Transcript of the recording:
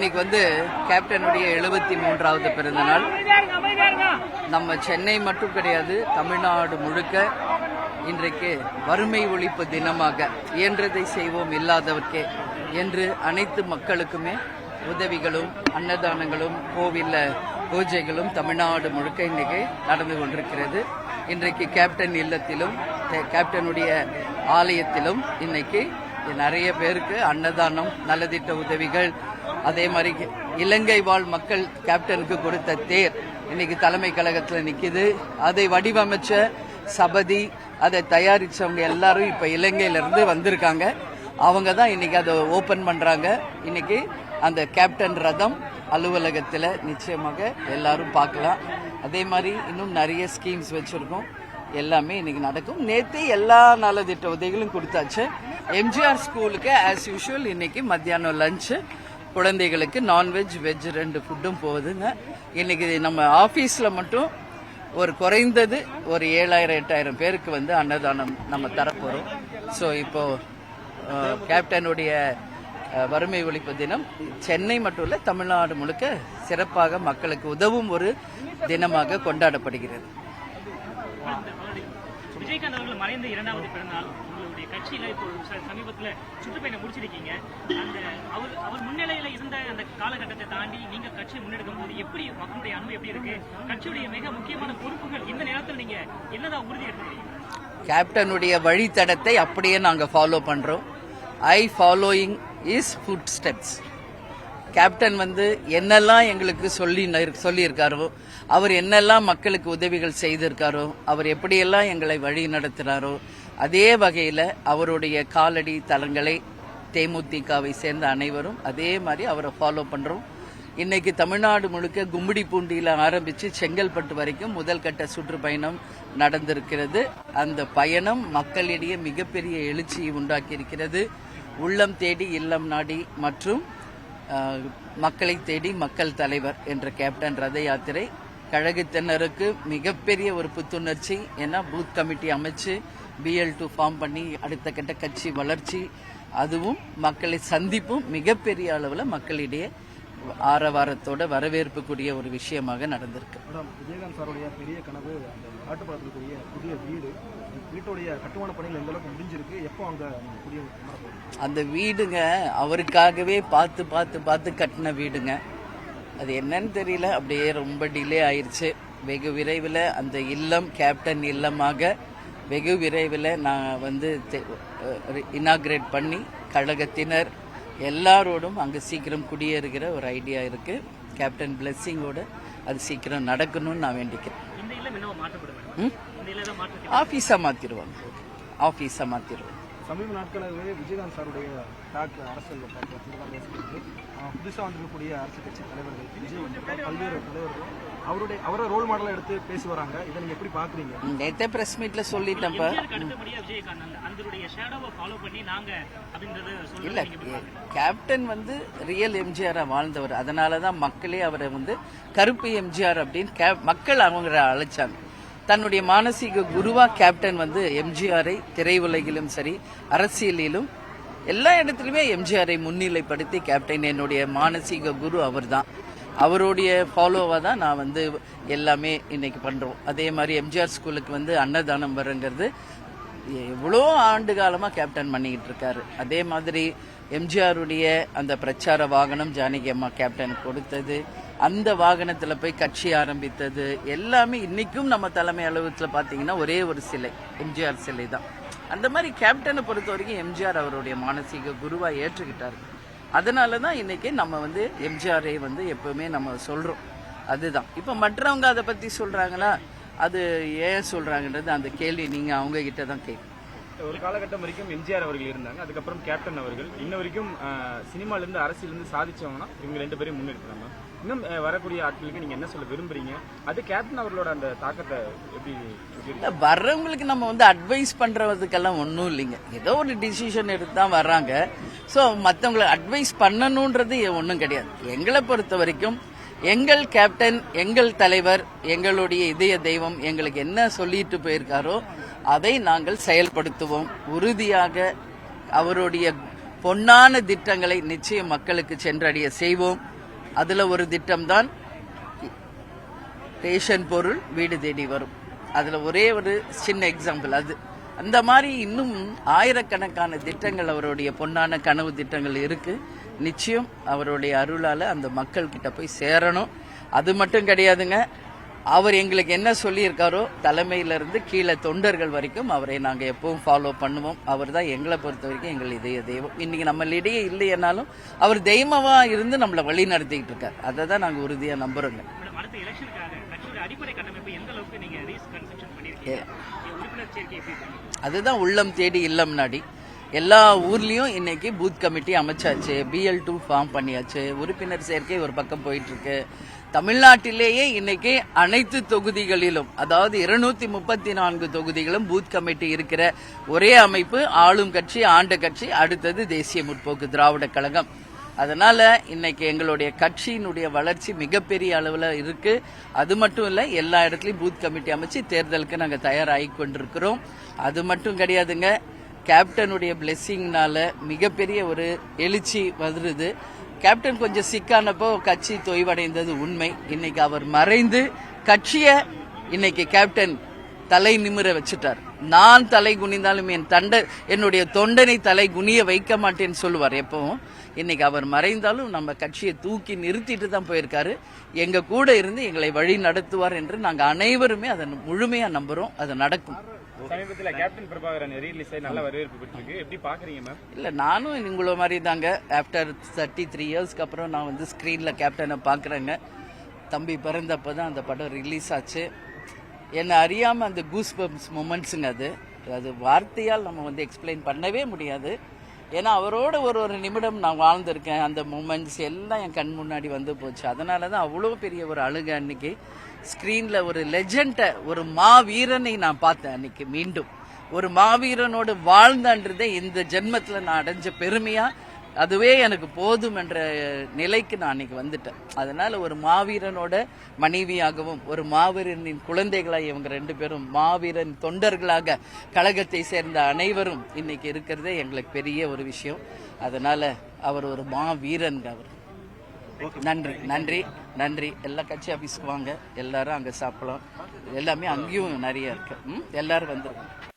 இன்னைக்கு கேப்டனுடைய 73வது பிறந்த நாள். நம்ம சென்னை மட்டும் கிடையாது, தமிழ்நாடு முழுக்க இன்றைக்கு வறுமை ஒழிப்பு தினமாக இயன்றதை செய்வோம் இல்லாதவர்க்கே என்று அனைத்து மக்களுக்குமே உதவிகளும் அன்னதானங்களும் கோவில்ல பூஜைகளும் தமிழ்நாடு முழுக்க இன்னைக்கு நடந்து கொண்டிருக்கிறது. இன்றைக்கு கேப்டன் இல்லத்திலும் கேப்டனுடைய ஆலயத்திலும் இன்னைக்கு நிறைய பேருக்கு அன்னதானம், நலத்திட்ட உதவிகள், அதே மாதிரி இலங்கை வாழ் மக்கள் கேப்டனுக்கு கொடுத்த தேர் இன்னைக்கு தலைமை கழகத்தில் நிக்குது. அதை வடிவமைச்ச சபதி, அதை தயாரிச்சவங்க எல்லாரும் இப்ப இலங்கையிலிருந்து வந்திருக்காங்க. அவங்க தான் இன்னைக்கு அதை ஓபன் பண்றாங்க. இன்னைக்கு அந்த கேப்டன் ரதம் அலுவலகத்தில் நிச்சயமாக எல்லாரும் பார்க்கலாம். அதே மாதிரி இன்னும் நிறைய ஸ்கீம்ஸ் வச்சிருக்கோம், எல்லாமே இன்னைக்கு நடக்கும். நேற்று எல்லா நலத்திட்ட உதவிகளும் கொடுத்தாச்சு. எம்ஜிஆர் ஸ்கூலுக்கு ஆஸ் யூஷுவல் இன்னைக்கு மத்தியானம் லஞ்சு, குழந்தைகளுக்கு நான்வெஜ் வெஜ் 2 ஃபுட்டும் போகுதுங்க. இன்னைக்கு நம்ம ஆபீஸ்ல மட்டும் ஒரு குறைந்தது ஒரு 7000-8000 பேருக்கு அன்னதானம் நம்ம தரப்போறோம். ஸோ இப்போ கேப்டனுடைய வறுமை ஒழிப்பு தினம் சென்னை மட்டும் இல்ல, தமிழ்நாடு முழுக்க சிறப்பாக மக்களுக்கு உதவும் ஒரு தினமாக கொண்டாடப்படுகிறது. விஜயகாந்த் அவர்கள் மறைந்த 2வது பிறந்தநாள் உங்களுடைய கட்சியில இப்போ சமீபத்தில் சுற்றுப்பயணம் முடிச்சிருக்கீங்க. அந்த அவர் முன்னிலையில இருந்த அந்த காலகட்டத்தை தாண்டி நீங்க கட்சியை முன்னெடுக்கும் போது எப்படி மக்களுடைய அன்பு எப்படி இருக்கு? கட்சியுடைய மிக முக்கியமான பொறுப்புகள் இந்த நேரத்தில் நீங்க என்னதான் உறுதி எடுத்துக்கிறீங்க? கேப்டனுடைய வழித்தடத்தை அப்படியே நாங்க ஃபாலோ பண்றோம். I following is foot steps. Captain என்னெல்லாம் எங்களுக்கு சொல்லியிருக்காரோ, அவர் என்னெல்லாம் மக்களுக்கு உதவிகள் செய்திருக்காரோ, அவர் எப்படியெல்லாம் எங்களை வழி நடத்தினாரோ, அதே வகையில் அவருடைய காலடி தலங்களை தேமுதிகவை சேர்ந்த அனைவரும் அதே மாதிரி அவரை ஃபாலோ பண்றோம். இன்னைக்கு தமிழ்நாடு முழுக்க கும்மிடிப்பூண்டியில ஆரம்பிச்சு செங்கல்பட்டு வரைக்கும் முதல் கட்ட சுற்றுப்பயணம் நடந்திருக்கிறது. அந்த பயணம் மக்களிடையே மிகப்பெரிய எழுச்சியை உண்டாக்கி இருக்கிறது. உள்ளம் தேடி இல்லம் நாடி மற்றும் மக்களை தேடி மக்கள் தலைவர் என்ற கேப்டன் ரத யாத்திரை கழகத்தினருக்கு மிகப்பெரிய ஒரு புத்துணர்ச்சி. ஏன்னா பூத் கமிட்டி அமைச்சு BL2 ஃபார்ம் பண்ணி அடுத்த கட்ட கட்சி வளர்ச்சி, அதுவும் மக்களை சந்திப்பும் மிகப்பெரிய அளவில் மக்களிடையே ஆரவாரத்தோட வரவேற்புக்குரிய ஒரு விஷயமாக நடந்திருக்கு. விஜயகாந்த் சாருடைய பெரிய கனவு அந்த காட்டுப்பாளத்துக்குரிய புதிய வீடு, வீட்டுடைய கட்டுமான பணிகள் எந்த அளவுக்கு முடிஞ்சிருக்கு, எப்போ அங்க புதிய அந்த வீடுங்க அவருக்காகவே பார்த்து பார்த்து பார்த்து கட்டின வீடுங்க. அது என்னன்னு தெரியல, அப்படியே ரொம்ப டிலே ஆயிருச்சு. வெகு விரைவில் அந்த இல்லம் கேப்டன் இல்லமாக வெகு விரைவில் நான் இனாகிரேட் பண்ணி கழகத்தினர் எல்லாரோடும் அங்கே சீக்கிரம் குடியேறுகிற ஒரு ஐடியா இருக்கு. கேப்டன் பிளெஸிங்கோட அது சீக்கிரம் நடக்கணும்னு நான் வேண்டிக்கிறேன். ஆபீஸா மாத்திருவாங்க, ஆபீஸா மாத்திருவாங்க. சமீப நாட்களாகவே விஜயகாந்த் சாருடைய அரசியல் புதுசாக வந்திருக்கக்கூடிய அரசியல் கட்சி தலைவர்கள் விஜய் பல்வேறு தலைவர்கள் அவரை ரோல் மாடலா எடுத்து பேசி வராங்க. இதை நீங்க எப்படி பாக்குறீங்க? நேத்தே பிரஸ் மீட்ல சொல்லிட்டேன்ப்பா. இல்ல, கேப்டன் ரியல் எம்ஜிஆரா வாழ்ந்தவர். அதனாலதான் மக்களே அவரை கருப்பு எம்ஜிஆர் அப்படின்னு மக்கள் அவங்க அழைச்சாங்க. தன்னுடைய மானசீக குருவா கேப்டன் எம்ஜிஆரை திரையுலகிலும் சரி அரசியலிலும் எல்லா இடத்துலயுமே எம்ஜிஆரை முன்னிலைப்படுத்தி கேப்டன் என்னுடைய மானசீக குரு அவர் தான். அவருடைய ஃபாலோவா தான் நான் எல்லாமே இன்னைக்கு பண்றோம். அதே மாதிரி எம்ஜிஆர் ஸ்கூலுக்கு அன்னதானம் வருங்கிறது எவ்வளோ ஆண்டு காலமா கேப்டன் பண்ணிக்கிட்டு இருக்காரு. அதே மாதிரி எம்ஜிஆருடைய அந்த பிரச்சார வாகனம் ஜானகி அம்மா கேப்டனுக்கு கொடுத்தது, அந்த வாகனத்தில் போய் கட்சி ஆரம்பித்தது எல்லாமே இன்னைக்கும் நம்ம தலைமை அலுவலகத்தில் பார்த்தீங்கன்னா ஒரே ஒரு சிலை, எம்ஜிஆர் சிலை தான். அந்த மாதிரி கேப்டனை பொறுத்த வரைக்கும் எம்ஜிஆர் அவருடைய மானசீக குருவா ஏற்றுக்கிட்டாரு. அதனால தான் இன்னைக்கு நம்ம எம்ஜிஆரை எப்பவுமே நம்ம சொல்றோம். அதுதான் இப்ப மற்றவங்க அதை பத்தி சொல்றாங்களா, அது ஏன் சொல்றாங்கன்றது அந்த கேள்வி நீங்க அவங்க கிட்ட தான் கேட்கணும். ஒரு காலகட்டம் வரைக்கும் எம்ஜிஆர் அவர்கள் இருந்தாங்க, அதுக்கப்புறம் கேப்டன் அவர்கள். இன்ன வரைக்கும் சினிமாலிருந்து அரசியலிருந்து சாதிச்சவங்கன்னா இவங்க 2 பேரையும் முன்னெடுக்கிறாங்க. இன்னும் வரக்கூடிய ஆட்களுக்கு நீங்க என்ன சொல்ல விரும்புறீங்க? அது கேப்டன் அவர்களோட அந்த தாக்கத்தை எப்படி வர்றவங்களுக்கு நம்ம அட்வைஸ் பண்றதுக்கெல்லாம் ஒன்றும் இல்லைங்க. ஏதோ ஒரு டிசிஷன் எடுத்து தான் வர்றாங்க. ஸோ மற்றவங்களை அட்வைஸ் பண்ணணுன்றது ஒன்றும் கிடையாது. எங்களை பொறுத்த வரைக்கும் எங்கள் கேப்டன், எங்கள் தலைவர், எங்களுடைய இதய தெய்வம் எங்களுக்கு என்ன சொல்லிட்டு போயிருக்காரோ அதை நாங்கள் செயல்படுத்துவோம். உறுதியாக அவருடைய பொன்னான திட்டங்களை நிச்சயம் மக்களுக்கு சென்றடைய செய்வோம். அதுல ஒரு திட்டம்தான் ரேஷன் பொருள் வீடு தேடி வரும். அதுல ஒரே ஒரு சின்ன எக்ஸாம்பிள் அது. அந்த மாதிரி இன்னும் ஆயிரக்கணக்கான திட்டங்கள் அவருடைய பொன்னான கனவு திட்டங்கள் இருக்கு. நிச்சயம் அவருடைய அருளால அந்த மக்கள் கிட்ட போய் சேரணும். அது மட்டும் கிடையாதுங்க, அவர் எங்களுக்கு என்ன சொல்லியிருக்காரோ தலைமையிலிருந்து கீழே தொண்டர்கள் வரைக்கும் அவரை நாங்கள் எப்பவும் ஃபாலோ பண்ணுவோம். அவர் தான் எங்களை பொறுத்த வரைக்கும் எங்கள் இதய தெய்வம். இன்னைக்கு நம்மளிடையே இல்லைன்னாலும் அவர் தெய்வமா இருந்து நம்மளை வழி நடத்திக்கிட்டு இருக்கார். அதை தான் நாங்கள் உறுதியாக நம்புறோங்க. அடுத்த எலெக்ஷனுக்காக கட்சியோட அடிப்படை கட்டமைப்பு எந்த அளவுக்கு நீங்க ரீகன்ஸ்ட்ரக்ஷன் பண்ணிருக்கீங்க? உறுப்பினர் சேர்க்கை எப்படி இருக்கு? அதுதான் உள்ளம் தேடி இல்லம் நாடி. எல்லா ஊர்லயும் இன்னைக்கு பூத் கமிட்டி அமைச்சாச்சு, BL2 ஃபார்ம் பண்ணியாச்சு, உறுப்பினர் சேர்க்கை ஒரு பக்கம் போயிட்டு இருக்கு. தமிழ்நாட்டிலேயே இன்னைக்கு அனைத்து தொகுதிகளிலும், அதாவது 234 தொகுதிகளும் பூத் கமிட்டி இருக்கிற ஒரே அமைப்பு ஆளும் கட்சி, ஆண்ட கட்சி, அடுத்தது தேசிய முற்போக்கு திராவிட கழகம். அதனால இன்னைக்கு எங்களுடைய கட்சியினுடைய வளர்ச்சி மிகப்பெரிய அளவில் இருக்கு. அது மட்டும் இல்ல, எல்லா இடத்துலயும் பூத் கமிட்டி அமைச்சு தேர்தலுக்கு நாங்க தயாராகி கொண்டிருக்கிறோம். அது மட்டும் கிடையாதுங்க, கேப்டனுடைய பிளெஸிங்னால மிகப்பெரிய ஒரு எழுச்சி வருது. கேப்டன் கொஞ்சம் சிக்கானப்போ கட்சி தொய்வடைந்தது உண்மை. இன்னைக்கு அவர் மறைந்து கட்சியை இன்னைக்கு கேப்டன் தலை நிமிர வச்சுட்டார். நான் தலை குனிந்தாலும் என்னுடைய தொண்டனை தலை குனிய வைக்க மாட்டேன்னு சொல்லுவார் எப்பவும். இன்னைக்கு அவர் மறைந்தாலும் நம்ம கட்சியை தூக்கி நிறுத்திட்டு தான் போயிருக்காரு. எங்க கூட இருந்து எங்களை வழி நடத்துவார் என்று நாங்க அனைவருமே அதை முழுமையா நம்புறோம். அது நடக்கும். சமீபத்துல கேப்டன் பிரபாகரன் ரீலீஸ் ஆகி நல்ல வரவேற்பு பெற்றிருக்கு. எப்படி பாக்குறீங்க மேம்? இல்ல, நானும் உங்கள மாதிரி தாங்க. ஆஃப்டர் 33 இயர்ஸ்க்கு அப்புறம் நான் வந்து ஸ்கிரீன்ல கேப்டனை பாக்குறேங்க. தம்பி பிறந்தப்பதான் அந்த படம் ரிலீஸ் ஆச்சு. என்னை அறியாம அந்த கூஸ் பம்ப்ஸ் மொமெண்ட்ஸுங்க. அது வார்த்தையால் நம்ம வந்து எக்ஸ்பிளைன் பண்ணவே முடியாது. ஏன்னா அவரோட ஒரு நிமிடம் நான் வாழ்ந்திருக்கேன். அந்த மூமெண்ட்ஸ் எல்லாம் என் கண் முன்னாடி வந்து போச்சு. அதனால தான் அவ்வளோ பெரிய ஒரு அழுகை. அன்னைக்கு ஸ்க்ரீன்ல ஒரு லெஜெண்டை, ஒரு மாவீரனை நான் பார்த்தேன். அன்னைக்கு மீண்டும் ஒரு மாவீரனோடு வாழ்ந்தன்றதே இந்த ஜென்மத்தில் நான் அடைஞ்ச பெருமையா, அதுவே எனக்கு போதும் என்ற நிலைக்கு நான் அன்னைக்கு வந்துட்டேன். அதனால ஒரு மாவீரனோட மனைவியாகவும் ஒரு மாவீரனின் குழந்தைகளாக இவங்க 2 பேரும் மாவீரன் தொண்டர்களாக கழகத்தை சேர்ந்த அனைவரும் இன்னைக்கு இருக்கிறதே எங்களுக்கு பெரிய ஒரு விஷயம். அதனால அவர் ஒரு மாவீரன். அவர் நன்றி நன்றி நன்றி. எல்லா கட்சி ஆஃபீஸ்க்கு வாங்க, எல்லாரும் அங்கே சாப்பிடலாம். எல்லாமே அங்கேயும் நிறைய இருக்கு. எல்லாரும் வந்துருங்க.